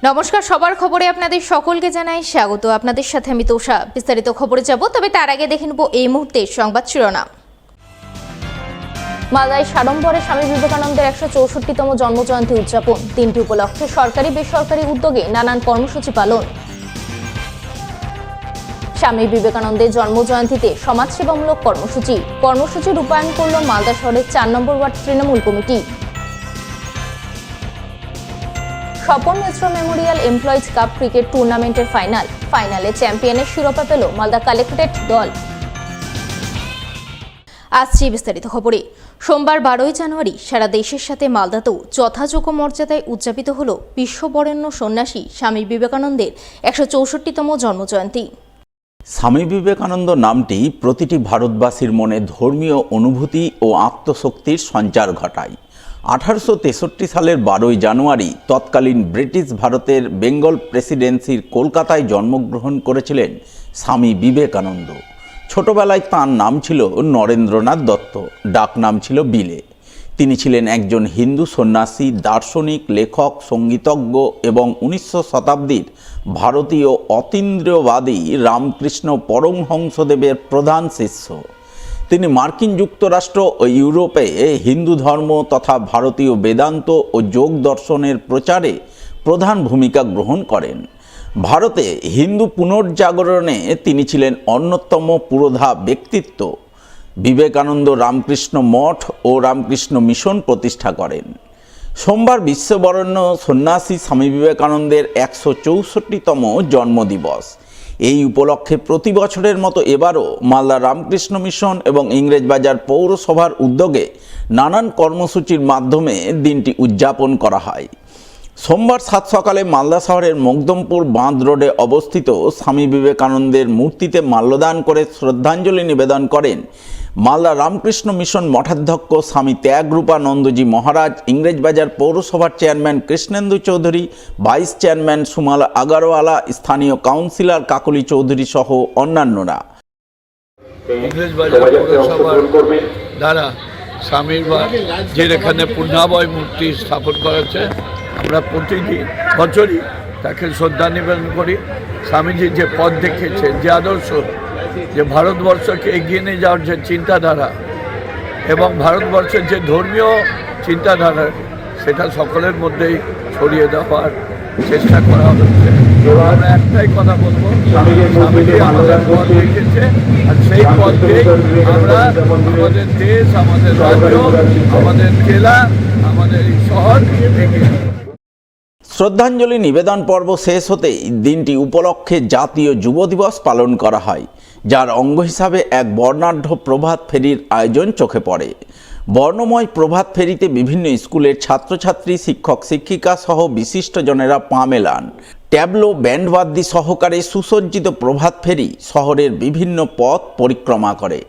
নমস্কার, সবার খবরে আপনাদের সকলকে জানাই স্বাগত। আপনাদের সাথে আমি তোষা। বিস্তারিত খবরে যাব, তবে তার আগে দেখে নেব এই মুহূর্তে সংবাদ শিরোনাম। মালদায় সাড়ম্বরে স্বামী বিবেকানন্দের 164তম জন্মজয়ন্তী উদযাপন। দিনটি উপলক্ষে সরকারি বেসরকারি উদ্যোগে নানান কর্মসূচি পালন। স্বামী বিবেকানন্দের জন্মজয়ন্তীতে সমাজসেবামূলক কর্মসূচি রূপায়ণ করল মালদা শহরের 4 নম্বর word Trinamool committee. Swapan Mishra memorial employees cup cricket টুর্নামেন্টের ফাইনালে চ্যাম্পিয়নের শিরোপা পেল মালদা কালেক্টরেট দল। আসছি বিস্তারিত খবরে। সোমবার 12 জানুয়ারি সারা দেশের সাথে মালদাতেও যথাযোগ্য মর্যাদায় উদযাপিত হল বিশ্ববরেণ্য সন্ন্যাসী স্বামী বিবেকানন্দের 164তম জন্মজয়ন্তী। স্বামী বিবেকানন্দ নামটি প্রতিটি ভারতবাসীর মনে ধর্মীয় অনুভূতি ও আত্মশক্তির সঞ্চার ঘটায়। 1863 সালের 12 জানুয়ারি তৎকালীন ব্রিটিশ ভারতের বেঙ্গল প্রেসিডেন্সির কলকাতায় জন্মগ্রহণ করেছিলেন স্বামী বিবেকানন্দ। ছোটবেলায় তাঁর নাম ছিল নরেন্দ্রনাথ দত্ত, ডাক নাম ছিল বিলে। তিনি ছিলেন একজন হিন্দু সন্ন্যাসী, দার্শনিক, লেখক, সঙ্গীতজ্ঞ এবং 19 শতাব্দীর ভারতীয় অতীন্দ্রিয়বাদী রামকৃষ্ণ পরমহংসদেবের প্রধান শিষ্য। তিনি মার্কিন যুক্তরাষ্ট্র ও ইউরোপে হিন্দু ধর্ম তথা ভারতীয় বেদান্ত ও যোগ দর্শনের প্রচারে প্রধান ভূমিকা গ্রহণ করেন। ভারতে হিন্দু পুনর্জাগরণে তিনি ছিলেন অন্যতম পুরোধা ব্যক্তিত্ব। বিবেকানন্দ রামকৃষ্ণ মঠ ও রামকৃষ্ণ মিশন প্রতিষ্ঠা করেন। সোমবার বিশ্ববরেণ্য সন্ন্যাসী স্বামী বিবেকানন্দের 164তম জন্মদিবস। এই উপলক্ষে প্রতি বছরের মতো এবারও মালদা রামকৃষ্ণ মিশন এবং ইংরেজবাজার পৌরসভার উদ্যোগে নানান কর্মসূচির মাধ্যমে দিনটি উদযাপন করা হয়। সোমবার 7 সকালে মালদা শহরের মকদমপুর বাঁধ রোডে অবস্থিত স্বামী বিবেকানন্দের মূর্তিতে মাল্যদান করে শ্রদ্ধাঞ্জলি নিবেদন করেন মালদা রামকৃষ্ণ মিশন মঠাধ্যক্ষ স্বামী ত্যাগরূপানন্দজি মহারাজ, ইংরেজবাজার পৌরসভার chairman Krishnendu Chowdhury, vice chairman Sumal Agarwala, স্থানীয় কাউন্সিলর কাকলি চৌধুরী সহ অন্যান্যরা। ইংরেজবাজার পৌরসভার দ্বারা স্বামীর যেখানে পূর্ণাবয় মূর্তি স্থাপন করেছে, আমরা প্রতিটি বছরই তাকে শ্রদ্ধা নিবেদন করি। স্বামীজি যে পথ দেখেছেন, যে আদর্শ, যে ভারতবর্ষকে এগিয়ে নিয়ে যাওয়ার যে চিন্তাধারা এবং ভারতবর্ষের যে ধর্মীয় চিন্তাধারা, সেটা সকলের মধ্যেই ছড়িয়ে দেওয়ার চেষ্টা করা হচ্ছে। আমরা একটাই কথা বলবো, স্বামীজি আমাদের পথ দেখেছে, আর সেই পথে আমরা আমাদের দেশ, আমাদের রাজ্য, আমাদের জেলা, আমাদের এই শহর এগিয়ে। শ্রদ্ধাঞ্জলি নিবেদন পর্ব শেষ হতেই দিনটি উপলক্ষে জাতীয় যুব দিবস পালন করা হয়, যার অঙ্গ হিসাবে এক বর্ণাঢ্য প্রভাত ফেরির আয়োজন চোখে পড়ে। বর্ণময় প্রভাত ফেরিতে বিভিন্ন স্কুলের ছাত্রছাত্রী, শিক্ষক শিক্ষিকা সহ বিশিষ্টজনেরা পা মেলান। ট্যাবলো, ব্যান্ডবাদ্যি সহকারে সুসজ্জিত প্রভাত ফেরি শহরের বিভিন্ন পথ পরিক্রমা করে,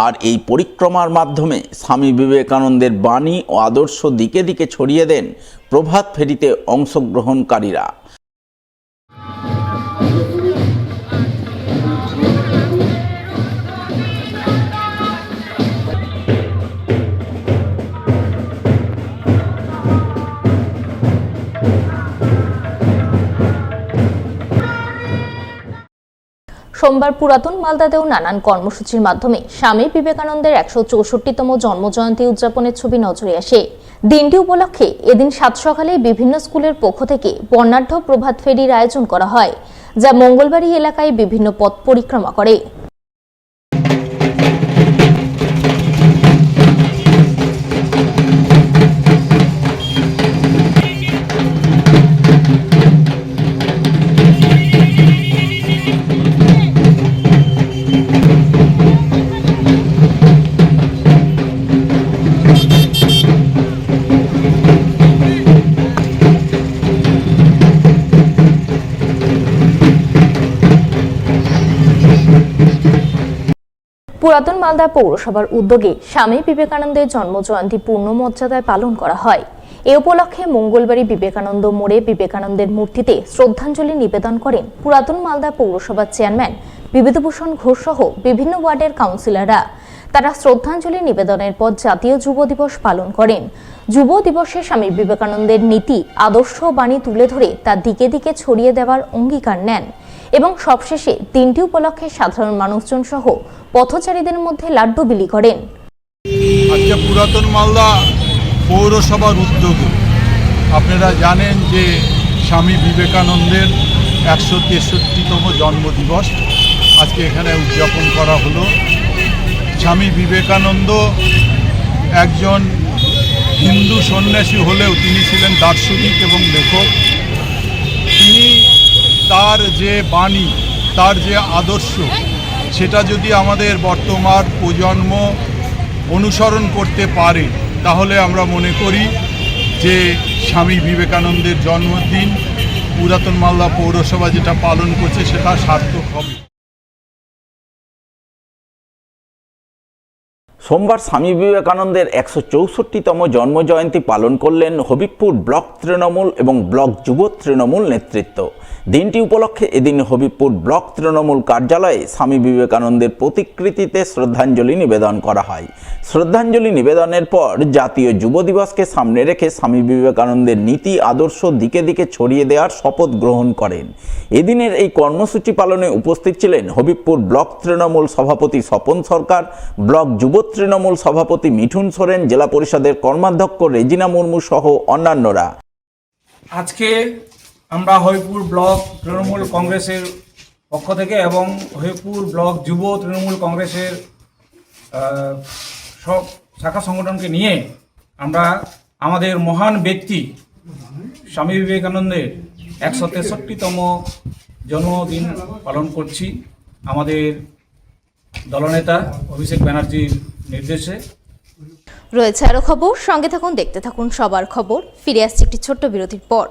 আর এই পরিক্রমার মাধ্যমে স্বামী বিবেকানন্দের বাণী ও আদর্শ দিকে দিকে ছড়িয়ে দেন প্রভাত ফেরিতে অংশগ্রহণকারীরা। সোমবার পুরাতন মালদাতেও নানান কর্মসূচির মাধ্যমে স্বামী বিবেকানন্দের 164তম জন্মজয়ন্তী উদযাপনের ছবি নজরে আসে। দিনটি উপলক্ষে এদিন 7 সকালে বিভিন্ন স্কুলের পক্ষ থেকে বর্ণাঢ্য প্রভাত ফেরির আয়োজন করা হয়, যা মঙ্গলবাড়ি এলাকায় বিভিন্ন পথ পরিক্রমা করে। পুরাতন মালদা পৌরসভার উদ্যোগে স্বামী বিবেকানন্দের জন্মজয়ন্তী পূর্ণ মর্যাদায় পালন করা হয়। এ উপলক্ষে মঙ্গলবারই বিবেকানন্দ মোড়ে বিবেকানন্দের মূর্তিতে শ্রদ্ধাঞ্জলি নিবেদন করেন পুরাতন মালদা পৌরসভার চেয়ারম্যান বিভূতিভূষণ ঘোষ সহ বিভিন্ন ওয়ার্ডের কাউন্সিলররা। তারা শ্রদ্ধাঞ্জলি নিবেদনের পর জাতীয় যুব দিবস পালন করেন। যুব দিবসে স্বামী বিবেকানন্দের নীতি আদর্শ বাণী তুলে ধরে তা দিকে দিকে ছড়িয়ে দেওয়ার অঙ্গীকার নেন এবং সবশেষে দিনটি উপলক্ষে সাধারণ মানুষজন সহ পথচারীদের মধ্যে লাড্ডু বিলি করেন। আজকে পুরাতন মালদা পৌরসভার উদ্যোগে আপনারা জানেন যে স্বামী বিবেকানন্দের 163তম জন্মদিবস আজকে এখানে উদযাপন করা হলো। স্বামী বিবেকানন্দ একজন হিন্দু সন্ন্যাসী হলেও তিনি ছিলেন দার্শনিক এবং লেখক। তিনি তার যে বাণী, তার যে আদর্শ, সেটা যদি আমাদের বর্তমান প্রজন্ম অনুসরণ করতে পারে তাহলে আমরা মনে করি যে স্বামী বিবেকানন্দের জন্মদিন পুরাতন মালদা পৌরসভা যেটা পালন করছে সেটা সার্থক হবে। সোমবার স্বামী বিবেকানন্দের 164তম জন্মজয়ন্তী পালন করলেন হবিবপুর ব্লক তৃণমূল এবং ব্লক যুব তৃণমূল নেতৃত্ব। দিনটি উপলক্ষে এদিন হবিবপুর ব্লক তৃণমূল কার্যালয়ে স্বামী বিবেকানন্দের প্রতিকৃতিতে শ্রদ্ধাঞ্জলি নিবেদন করা হয়। শ্রদ্ধাঞ্জলি নিবেদনের পর জাতীয় যুব দিবসকে সামনে রেখে স্বামী বিবেকানন্দের নীতি আদর্শ দিকে দিকে ছড়িয়ে দেওয়ার শপথ গ্রহণ করেন। এদিনের এই কর্মসূচি পালনে উপস্থিত ছিলেন হবিবপুর ব্লক তৃণমূল সভাপতি স্বপন সরকার, ব্লক যুব তৃণমূল সভাপতি মিঠুন সোরেন, জেলা পরিষদের কর্মাধ্যক্ষ রেজিনা মুর্মু সহ অন্যান্যরা। আজকে আমরা হবিবপুর ব্লক তৃণমূল কংগ্রেসের পক্ষ থেকে এবং হবিবপুর ব্লক যুব তৃণমূল কংগ্রেসের সব শাখা সংগঠনকে নিয়ে আমরা আমাদের মহান ব্যক্তি স্বামী বিবেকানন্দের 163তম জন্মদিন পালন করছি। আমাদের দলনেতা অভিষেক ব্যানার্জির নির্দেশে। রয়েছে আরো খবর, সঙ্গে থাকুন, দেখতে থাকুন সবার খবর। ফিরে আসছে একটি ছোট্ট বিরতির পর।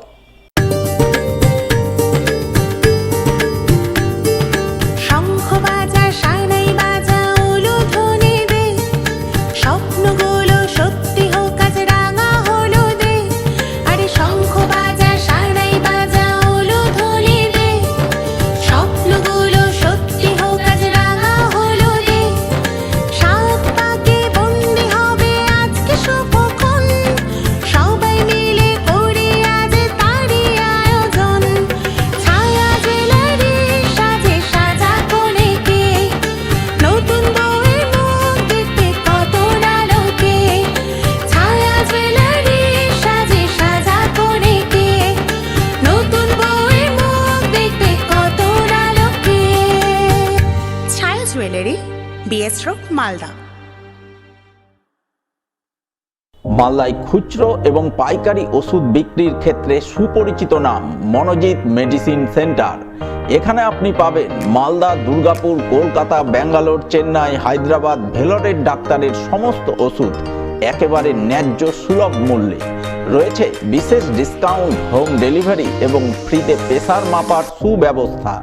মালদায় খুচরো এবং পাইকারি ওষুধ বিক্রির ক্ষেত্রে সুপরিচিত নাম মনোজিৎ মেডিসিন সেন্টার। এখানে আপনি পাবেন মালদা, দুর্গাপুর, কলকাতা, ব্যাঙ্গালোর, চেন্নাই, হায়দ্রাবাদ, ভেলোরের ডাক্তারের সমস্ত ওষুধ একেবারে ন্যায্য সুলভ মূল্যে। রয়েছে বিশেষ ডিসকাউন্ট, হোম ডেলিভারি এবং ফ্রিতে প্রেসার মাপার সুব্যবস্থা।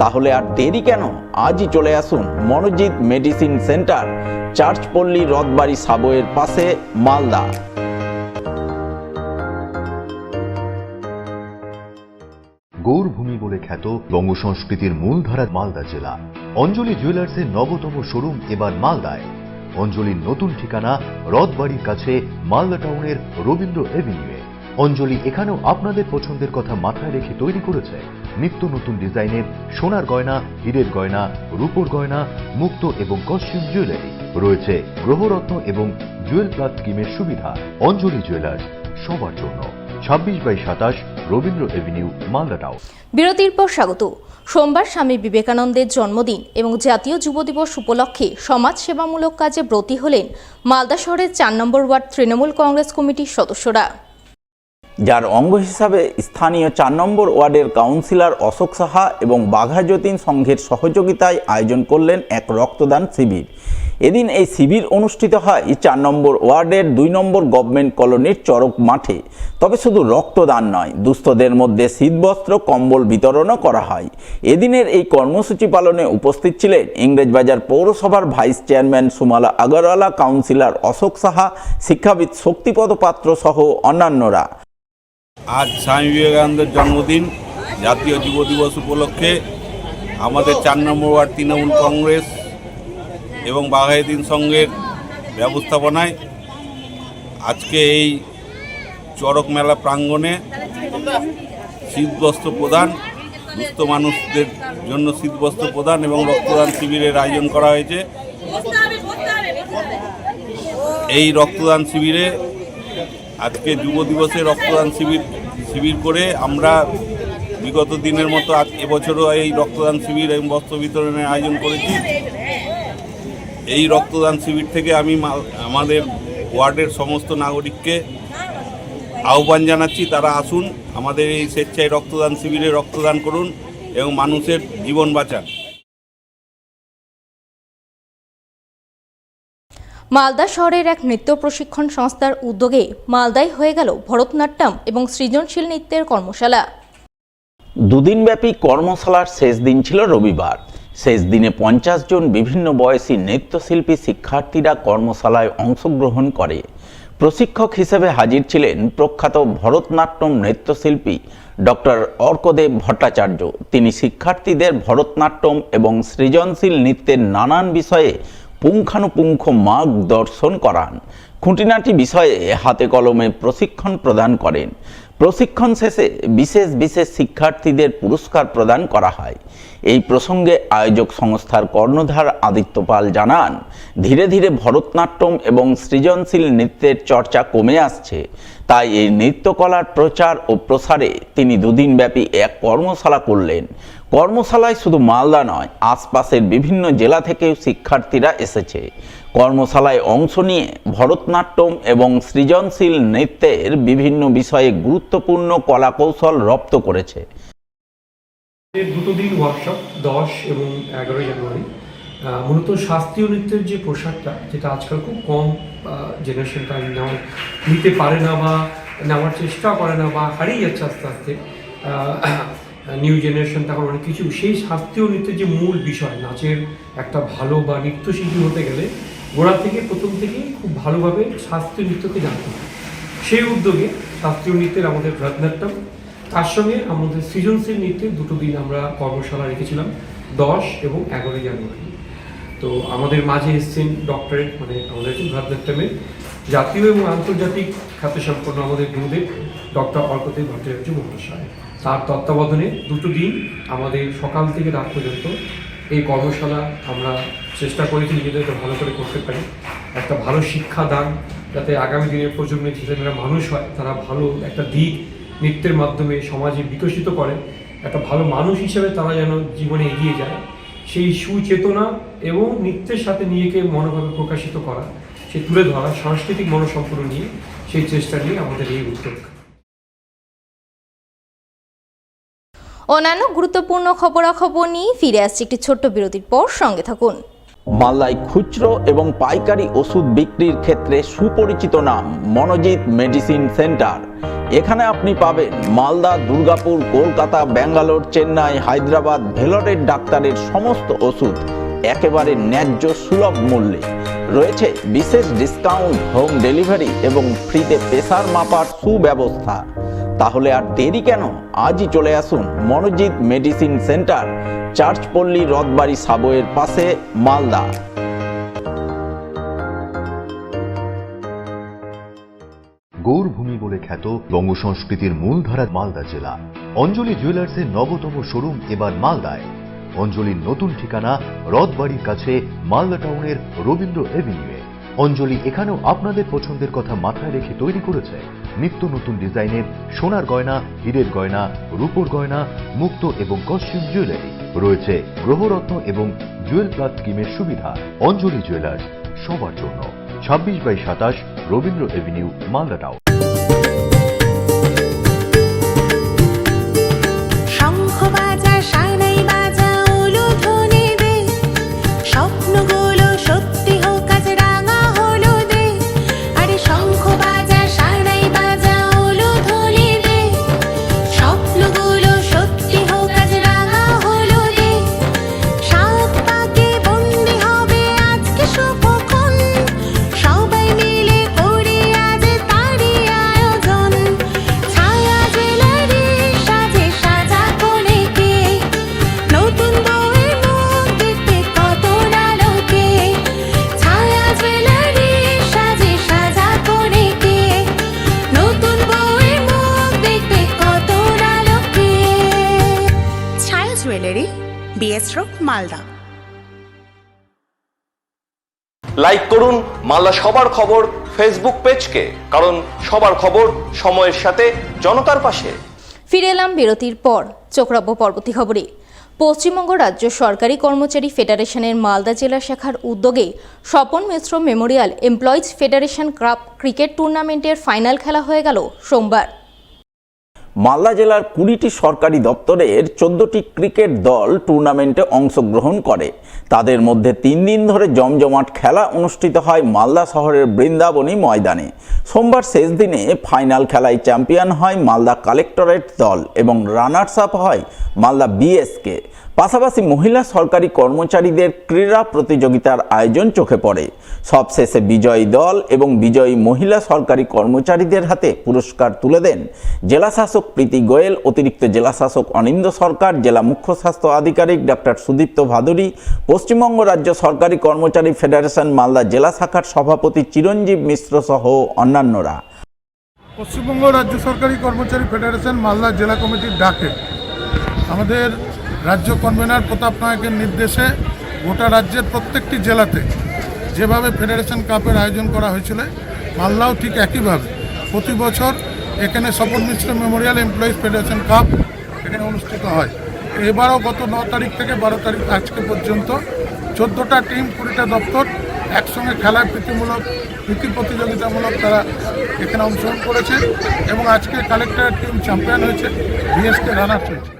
তাহলে আর দেরি কেন, আজই চলে আসুন মনোজিৎ মেডিসিন সেন্টার, চার্চপল্লী রথবাড়ি সাবওয়ের পাশে, মালদা। গৌরভূমি বলে খ্যাত বঙ্গ সংস্কৃতির মূলধারা মালদা জেলা। অঞ্জলি জুয়েলার্সের নবতম শোরুম এবার মালদায়। অঞ্জলির নতুন ঠিকানা রথবাড়ির কাছে, মালদা টাউনের রবীন্দ্র এভিনিউয়ে। অঞ্জলি এখানেও আপনাদের পছন্দের কথা মাথায় রেখে তৈরি করেছে নিত্য নতুন ডিজাইনের সোনার গয়না, হীরের গয়না, রূপোর গয়না, মুক্ত এবং কস্টিউম জুয়েলারি। রয়েছে গ্রহরত্ন এবং জুয়েল প্লাস স্কিমের সুবিধা। অঞ্জলি জুয়েলার্স, সবার জন্য, 26/27 রবীন্দ্র এভিনিউ, মালদা টাউন। বিরতির পর স্বাগত। সোমবার স্বামী বিবেকানন্দের জন্মদিন এবং জাতীয় যুব দিবস উপলক্ষে সমাজ সেবামূলক কাজে ব্রতী হলেন মালদা শহরের 4 নম্বর ওয়ার্ড তৃণমূল কংগ্রেস কমিটির সদস্যরা, যার অঙ্গ হিসাবে স্থানীয় 4 নম্বর ওয়ার্ডের কাউন্সিলর অশোক সাহা এবং বাঘা যতীন সংঘের সহযোগিতায় আয়োজন করলেন এক রক্তদান শিবির। এদিন এই শিবির অনুষ্ঠিত হয় 4 নম্বর ওয়ার্ডের 2 নম্বর গভর্নমেন্ট কলোনির চরক মাঠে। তবে শুধু রক্তদান নয়, দুস্থদের মধ্যে শীতবস্ত্র, কম্বল বিতরণও করা হয়। এদিনের এই কর্মসূচি পালনে উপস্থিত ছিলেন ইংরেজবাজার পৌরসভার vice chairman Sumala Agarwala, councillor Ashok Saha, শিক্ষাবিদ শক্তিপদ পাত্র সহ অন্যান্যরা। আজ স্বামী বিবেকানন্দের জন্মদিন, জাতীয় যুব দিবস উপলক্ষে আমাদের 4 নম্বর ওয়ার্ড তৃণমূল কংগ্রেস এবং বাঘাযতীন সংঘের ব্যবস্থাপনায় আজকে এই চড়ক মেলা প্রাঙ্গণে শীতবস্ত্র প্রদান, দুস্থ মানুষদের জন্য শীতবস্ত্র প্রদান এবং রক্তদান শিবিরের আয়োজন করা হয়েছে। এই রক্তদান শিবিরে আজকে যুব দিবসে রক্তদান শিবির করে আমরা বিগত দিনের মতো এবছরও এই রক্তদান শিবির এবং বস্ত্র বিতরণের আয়োজন করেছি। এই রক্তদান শিবির থেকে আমি আমাদের ওয়ার্ডের সমস্ত নাগরিককে আহ্বান জানাচ্ছি, তারা আসুন আমাদের এই স্বেচ্ছায় রক্তদান শিবিরে রক্তদান করুন এবং মানুষের জীবন বাঁচান। মালদা শহরের এক নৃত্য প্রশিক্ষণ সংস্থার উদ্যোগে মালদায় হয়ে গেল ভরতনাট্যম এবং সৃজনশীল নৃত্যের কর্মশালা। দুদিনব্যাপী কর্মশালার শেষ দিন ছিল রবিবার। শেষ দিনে 50 জন বিভিন্ন বয়সী নৃত্যশিল্পী শিক্ষার্থীরা কর্মশালায় অংশগ্রহণ করে। প্রশিক্ষক হিসেবে হাজির ছিলেন প্রখ্যাত ভরতনাট্যম নৃত্যশিল্পী ডক্টর অর্কদেব ভট্টাচার্য। তিনি শিক্ষার্থীদের ভরতনাট্যম এবং সৃজনশীল নৃত্যের নানান বিষয়ে পুঙ্খানুপুঙ্খ মার্গদর্শন করান। খুঁটিনাটি বিষয়ে হাতে কলমে প্রশিক্ষণ প্রদান করেন। প্রশিক্ষণ শেষে বিশেষ শিক্ষার্থীদের পুরস্কার প্রদান করা হয়। এই প্রসঙ্গে আয়োজক সংস্থার কর্ণধার আদিত্য পাল জানান, ধীরে ধীরে ভরতনাট্যম এবং সৃজনশীল নৃত্যের চর্চা কমে আসছে, তাই এই নৃত্যকলার প্রচার ও প্রসারে তিনি দুদিনব্যাপী এক কর্মশালা করলেন। কর্মশালায় শুধু মালদা নয়, আশপাশের বিভিন্ন জেলা থেকেও শিক্ষার্থীরা এসেছে। কর্মশালায় অংশ নিয়ে ভরতনাট্যম এবং সৃজনশীল নৃত্যের বিভিন্ন বিষয়ে গুরুত্বপূর্ণ কলাকৌশল রপ্ত করেছে। দুটো দিন ওয়ার্কশপ 10 এবং 11 জানুয়ারি। মূলত শাস্ত্রীয় নৃত্যের যে পোশাকটা, যেটা আজকাল খুব কম জেনারেশনটা নিতে পারে না বা নেওয়ার চেষ্টা করে না বা হারিয়ে যাচ্ছে আস্তে আস্তে, নিউ জেনারেশন তখন অনেক কিছু, সেই শাস্ত্রীয় নৃত্যের যে মূল বিষয়, নাচের একটা ভালো বা নৃত্যশিল্পী হতে গেলে গোড়া থেকে প্রথম থেকেই খুব ভালোভাবে শাস্ত্রীয় নৃত্যকে জানতে হবে। সেই উদ্যোগে শাস্ত্রীয় নৃত্যের আমাদের ভরতনাট্যম, তার সঙ্গে আমাদের সৃজনশীল নৃত্যের দুটো দিন আমরা কর্মশালা রেখেছিলাম 10 এবং 11 জানুয়ারি। তো আমাদের মাঝে এসছেন ডক্টরেট, মানে আমাদের ভরতনাট্যমের জাতীয় এবং আন্তর্জাতিক খ্যাতিসম্পন্ন আমাদের গুরুদেব ডক্টর অর্কদেব ভট্টাচার্য মহাশয়। তার তত্ত্বাবধানে দুটো দিন আমাদের সকাল থেকে রাত পর্যন্ত এই কর্মশালা আমরা চেষ্টা করেছি নিজেদেরকে ভালো করে করতে পারি, একটা ভালো শিক্ষাদান, যাতে আগামী দিনের প্রজন্মের ছেলেমেয়েরা মানুষ হয়, তারা ভালো একটা দিক নৃত্যের মাধ্যমে সমাজে বিকশিত করে, একটা ভালো মানুষ হিসেবে তারা যেন জীবনে এগিয়ে যায়, সেই সুচেতনা এবং নৃত্যের সাথে নিজেকে মনোভাবে প্রকাশিত করা, সেই তুলে ধরা, সাংস্কৃতিক মনোসম্পন্ন নিয়ে সেই চেষ্টা নিয়ে আমাদের এই উদ্যোগ। অন্যান্য গুরুত্বপূর্ণ খবরাখবর নিয়ে ফিরে আসছে একটি ছোট্ট বিরতির পর, সঙ্গে থাকুন। মালদায় খুচরো এবং পাইকারি ওষুধ বিক্রির ক্ষেত্রে সুপরিচিত নাম মনোজিৎ মেডিসিন সেন্টার। এখানে আপনি পাবেন মালদা, দুর্গাপুর, কলকাতা, ব্যাঙ্গালোর, চেন্নাই, হায়দ্রাবাদ, ভেলোরের ডাক্তারের সমস্ত ওষুধ একেবারে ন্যায্য সুলভ মূল্যে। রয়েছে বিশেষ ডিসকাউন্ট, হোম ডেলিভারি এবং ফ্রিতে প্রেসার মাপার সুব্যবস্থা। তাহলে আর দেরি কেন, আজই চলে আসুন মনোজিৎ মেডিসিন সেন্টার, চার্চপল্লী, রথবাড়ি সাবওয়ের পাশে, মালদা। গৌরভূমি বলে খ্যাত বঙ্গ সংস্কৃতির মূলধারা মালদা জেলা। অঞ্জলি জুয়েলার্সের নবতম শোরুম এবার মালদায়। অঞ্জলির নতুন ঠিকানা রথবাড়ির কাছে, মালদা টাউনের রবীন্দ্র এভিনিউয়ে। অঞ্জলি এখানেও আপনাদের পছন্দের কথা মাথায় রেখে তৈরি করেছে নিত্য নতুন ডিজাইনের সোনার গয়না, হীরের গয়না, রূপোর গয়না, মুক্ত এবং কস্টিউম জুয়েলারি। রয়েছে গ্রহরত্ন এবং জুয়েল প্লাস স্কিমের সুবিধা। অঞ্জলি জুয়েলার্স, সবার জন্য। 26/27 রবীন্দ্র এভিনিউ, মালদা টাউন। সবাই মিলে করি আজ তারি jewellery, BS road, Malda. Like করুন মালদা সবার খবর ফেসবুক পেজকে, কারণ সবার খবর সময়ের সাথে জনতার পাশে। ফিরে এলাম বিরতির পর, চোখ রাখবো পরবর্তী খবরে। পশ্চিমবঙ্গ রাজ্য সরকারি কর্মচারী ফেডারেশনের মালদা জেলা শাখার উদ্যোগে Swapan Mishra memorial employees federation cup cricket টুর্নামেন্টের ফাইনাল খেলা হয়ে গেল সোমবার। মালদা জেলার 20টি সরকারি দপ্তরের 14টি ক্রিকেট দল টুর্নামেন্টে অংশগ্রহণ করে। তাদের মধ্যে 3 দিন ধরে জমজমাট খেলা অনুষ্ঠিত হয় মালদা শহরের বৃন্দাবনী ময়দানে। সোমবার শেষ দিনে ফাইনাল খেলায় চ্যাম্পিয়ন হয় মালদা কালেক্টরেট দল এবং রানার্স আপ হয় মালদা বিএসকে। পাশাপাশি মহিলা সরকারি কর্মচারীদের ক্রীড়া প্রতিযোগিতার আয়োজন চোখে পড়ে। সবশেষে বিজয়ী দল এবং বিজয়ী মহিলা সরকারি কর্মচারীদের হাতে পুরস্কার তুলে দেন জেলাশাসক প্রীতি গোয়েল, অতিরিক্ত জেলাশাসক অনিন্দ সরকার, জেলা মুখ্য স্বাস্থ্য আধিকারিক ডক্টর সুদীপ্ত ভাদুরী, পশ্চিমবঙ্গ রাজ্য সরকারি কর্মচারী ফেডারেশন মালদা জেলা শাখার সভাপতি চিরঞ্জীব মিশ্র সহ অন্যান্যরা। পশ্চিমবঙ্গ রাজ্য সরকারি কর্মচারী ফেডারেশন মালদা জেলা কমিটির ডাকে আমাদের রাজ্য কনভেনার প্রতাপ নায়কের নির্দেশে গোটা রাজ্যের প্রত্যেকটি জেলাতে যেভাবে ফেডারেশন কাপের আয়োজন করা হয়েছিল, মালদাও ঠিক একইভাবে প্রতি বছর এখানে Swapan Mishra memorial employees federation cup এখানে অনুষ্ঠিত হয়। এবারও গত 9 তারিখ থেকে 12 তারিখ আজকে পর্যন্ত 14টা টিম 20টা দপ্তর একসঙ্গে খেলায় প্রীতি প্রতিযোগিতামূলক তারা এখানে অংশগ্রহণ করেছে এবং আজকে কালেক্টরের টিম চ্যাম্পিয়ন হয়েছে, বিএসকে রানার্স হয়েছে।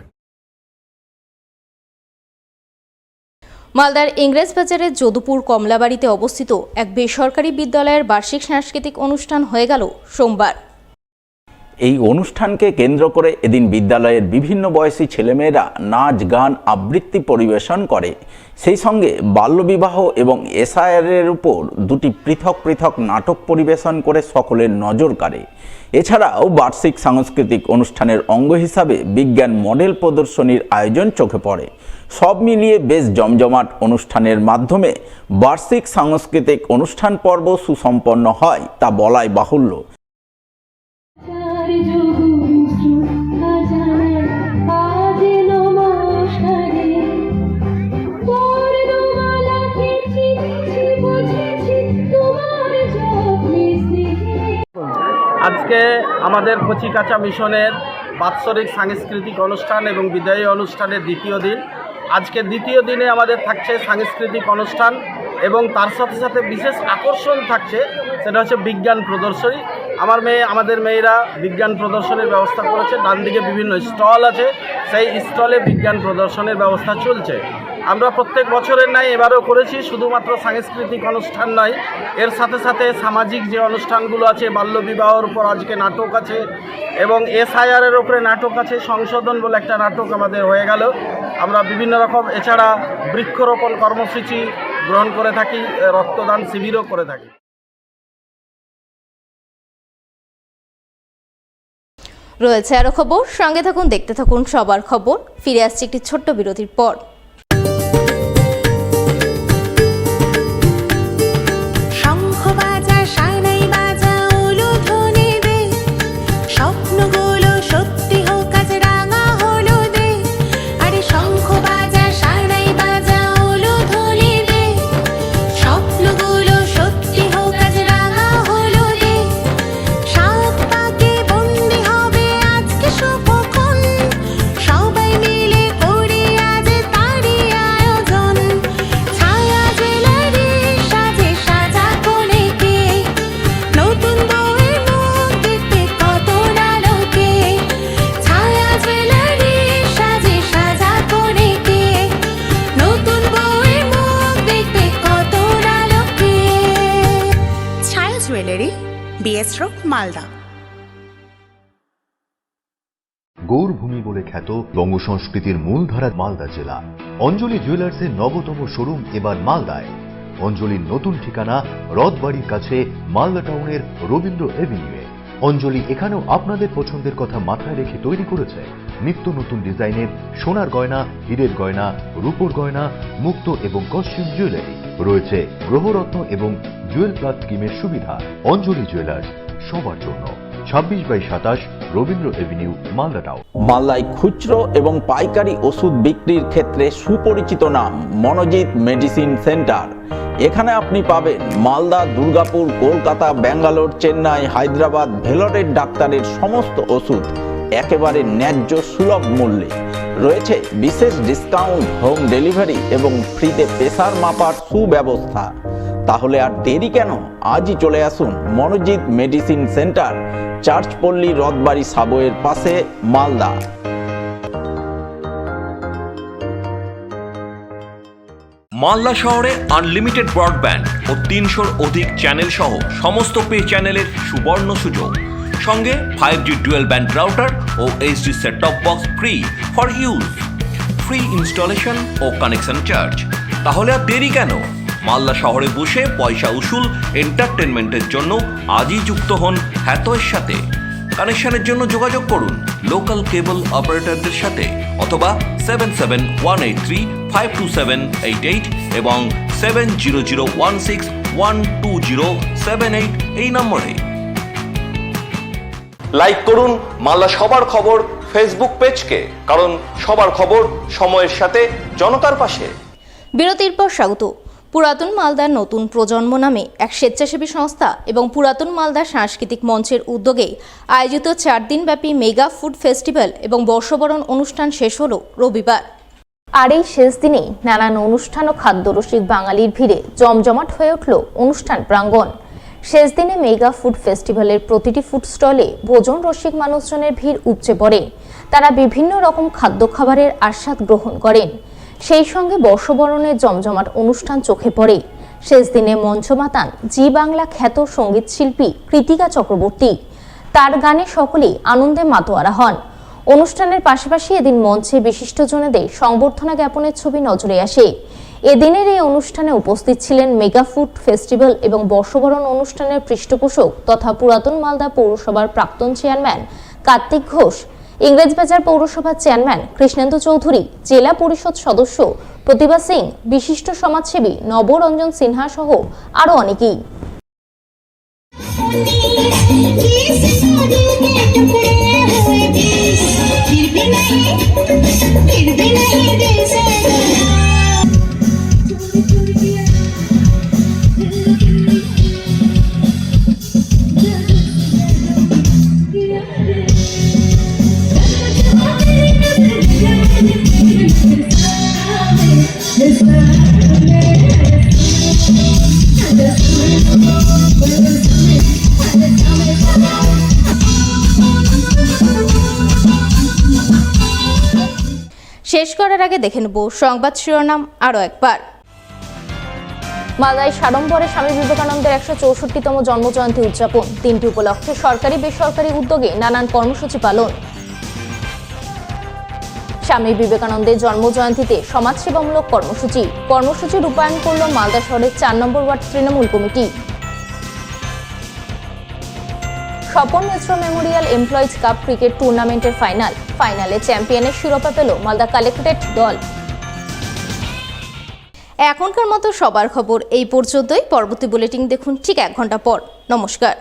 মালদার ইংরেজ বাজারের যদুপুর কমলাবাড়িতে অবস্থিত এক বেসরকারি বিদ্যালয়ের বার্ষিক সাংস্কৃতিক অনুষ্ঠান হয়ে গেল সোমবার। এই অনুষ্ঠানকে কেন্দ্র করে এদিন বিদ্যালয়ের বিভিন্ন বয়সী ছেলেমেয়েরা নাচ, গান, আবৃত্তি পরিবেশন করে। সেই সঙ্গে বাল্যবিবাহ এবং এসআইআরের উপর 2টি পৃথক পৃথক নাটক পরিবেশন করে সকলের নজর কাড়ে। এছাড়াও বার্ষিক সাংস্কৃতিক অনুষ্ঠানের অঙ্গ হিসাবে বিজ্ঞান মডেল প্রদর্শনীর আয়োজন চোখে পড়ে। সব মিলিয়ে বেশ জমজমাট অনুষ্ঠানের মাধ্যমে বার্ষিক সাংস্কৃতিক অনুষ্ঠান পর্ব সুসম্পন্ন হয় তা বলাই বাহুল্য। আজকে আমাদের কচিকাঁচা মিশনের বাৎসরিক সাংস্কৃতিক অনুষ্ঠান এবং বিদায়ী অনুষ্ঠানের দ্বিতীয় দিন। আজকে দ্বিতীয় দিনে আমাদের থাকছে সাংস্কৃতিক অনুষ্ঠান এবং তার সাথে সাথে বিশেষ আকর্ষণ থাকছে, সেটা হচ্ছে বিজ্ঞান প্রদর্শনী। আমাদের মেয়েরা বিজ্ঞান প্রদর্শনীর ব্যবস্থা করেছে। ডান দিকে বিভিন্ন স্টল আছে, সেই স্টলে বিজ্ঞান প্রদর্শনীর ব্যবস্থা চলছে। আমরা প্রত্যেক বছরের ন্যায় এবারও করেছি। শুধুমাত্র সাংস্কৃতিক অনুষ্ঠান নয়, এর সাথে সাথে সামাজিক যে অনুষ্ঠানগুলো আছে, বাল্যবিবাহের উপর আজকে নাটক আছে এবং এসআইআরের উপরে নাটক আছে, সংশোধন বলে একটা নাটক আমাদের হয়ে গেল। আমরা বিভিন্ন রকম এছাড়া বৃক্ষরোপণ কর্মসূচি গ্রহণ করে থাকি, রক্তদান শিবিরও করে থাকি। রয়েছে আরো খবর, সঙ্গে থাকুন, দেখতে থাকুন সবার খবর। ফিরে আসছে একটি ছোট্ট বিরতির পর। Jewellery, BS road, Malda. Gaurbhumi বলে খ্যাত বঙ্গ সংস্কৃতির মূলধারা মালদা জেলা। অঞ্জলি জুয়েলার্সের নবতম শোরুম এবার মালদায়। অঞ্জলির নতুন ঠিকানা রথবাড়ির কাছে মালদা টাউনের রবীন্দ্র এভিনিউয়ে। অঞ্জলি এখানেও আপনাদের পছন্দের কথা মাথায় রেখে তৈরি করেছে নিত্য নতুন ডিজাইনের সোনার গয়না, হীরের গয়না, রূপোর গয়না, মুক্ত এবং কস্টিউম জুয়েলারি। রয়েছে গ্রহরত্ন এবং জুয়েল প্লাস স্কিমের সুবিধা। অঞ্জলি জুয়েলার্স, সবার জন্য। 26/27 রবীন্দ্র এভিনিউ, মালদা টাউন। মালদায় খুচরো এবং পাইকারি ওষুধ বিক্রির ক্ষেত্রে সুপরিচিত নাম মনোজিৎ মেডিসিন সেন্টার। এখানে আপনি পাবেন মালদা, দুর্গাপুর, কলকাতা, ব্যাঙ্গালোর, চেন্নাই, হায়দ্রাবাদ, ভেলোরের ডাক্তারের সমস্ত ওষুধ একেবারে ন্যায্য সুলভ মূল্যে। রয়েছে বিশেষ ডিসকাউন্ট, হোম ডেলিভারি এবং ফ্রিতে প্রেসার মাপার সুব্যবস্থা। তাহলে আর দেরি কেন? আজই চলে আসুন মনোজিৎ মেডিসিন সেন্টার, চার্চপল্লী, রথবাড়ি সাবওয়ের পাশে, মালদা। মালদা শহরে আনলিমিটেড ব্রডব্যান্ড ও 300-র অধিক চ্যানেল সহ সমস্ত পে চ্যানেলের সুবর্ণ সুযোগ, সঙ্গে 5G ডুয়েল ব্যান্ড রাউটার ও HD set top box free for use, free installation ও কানেকশন চার্জ। তাহলে আর দেরি কেন? মালদা শহরে বসে পয়সা উসুল এন্টারটেনমেন্টের জন্য আজই যুক্ত হন হ্যাথওয়ের সাথে। কানেকশনের জন্য যোগাযোগ করুন লোকাল কেবল অপারেটরদের সাথে অথবা 7718352788 এবং 7001612078 এই নম্বরে। লাইক করুন মালদা সবার খবর ফেসবুক পেজকে, কারণ সবার খবর সময়ের সাথে জনতার পাশে। বিরতির পর স্বাগত। পুরাতন মালদার নতুন প্রজন্ম নামে এক স্বেচ্ছাসেবী সংস্থা এবং পুরাতন মালদা সাংস্কৃতিক মঞ্চের উদ্যোগে আয়োজিত 4 দিনব্যাপী মেগা ফুড ফেস্টিভ্যাল এবং বর্ষবরণ অনুষ্ঠান শেষ হল রবিবার। আর এই শেষ দিনে নানান অনুষ্ঠান ও খাদ্যরসিক বাঙালির ভিড়ে জমজমাট হয়ে উঠল অনুষ্ঠান প্রাঙ্গণ। শেষ দিনে মেগা ফুড ফেস্টিভ্যালের প্রতিটি ফুড স্টলে ভোজন রসিক মানুষজনের ভিড় উপচে পড়ে। তারা বিভিন্ন রকম খাদ্য খাবারের আস্বাদ গ্রহণ করেন। সেই সঙ্গে বর্ষবরণের জমজমাট অনুষ্ঠান চোখে পড়ে। শেষ দিনে মঞ্চ মাতান জি বাংলা খ্যাত সঙ্গীত শিল্পী কৃতিকা চক্রবর্তী। তার গানে সকলেই আনন্দে মাতোয়ারা হন। অনুষ্ঠানের পাশাপাশি এদিন মঞ্চে বিশিষ্টজনেদের সংবর্ধনা জ্ঞাপনের ছবি নজরে আসে। এদিনের এই অনুষ্ঠানে উপস্থিত ছিলেন মেগা ফুড ফেস্টিভ্যাল এবং বর্ষবরণ অনুষ্ঠানের পৃষ্ঠপোষক তথা পুরাতন মালদা পৌরসভার প্রাক্তন চেয়ারম্যান কার্তিক ঘোষ, ইংরেজবাজার পৌরসভার চেয়ারম্যান কৃষ্ণেন্দু চৌধুরী, জেলা পরিষদ সদস্য প্রতিভা সিং, বিশিষ্ট সমাজসেবী নবরঞ্জন সিনহা সহ আরো অনেকেই। শেষ করার আগে দেখে নেব সংবাদ শিরোনাম আরও একবার। মালদায় সাড়ম্বরে স্বামী বিবেকানন্দের 164তম জন্মজয়ন্তী উদযাপন। দিনটি উপলক্ষে সরকারি বেসরকারি উদ্যোগে নানান কর্মসূচি পালন। স্বামী বিবেকানন্দের জন্মজয়ন্তীতে সমাজসেবামূলক কর্মসূচি রূপায়ণ করল মালদা শহরের 4 নম্বর word Trinamool committee. Swapan Mishra memorial employees cup cricket টুর্নামেন্টের ফাইনালে চ্যাম্পিয়নের শিরোপা পেল মালদা কালেক্টরেট দল। এখনকার মতো সবার খবর এই পর্যন্তই। পরবর্তী বুলেটিন দেখুন ঠিক 1 ঘন্টা পর। নমস্কার।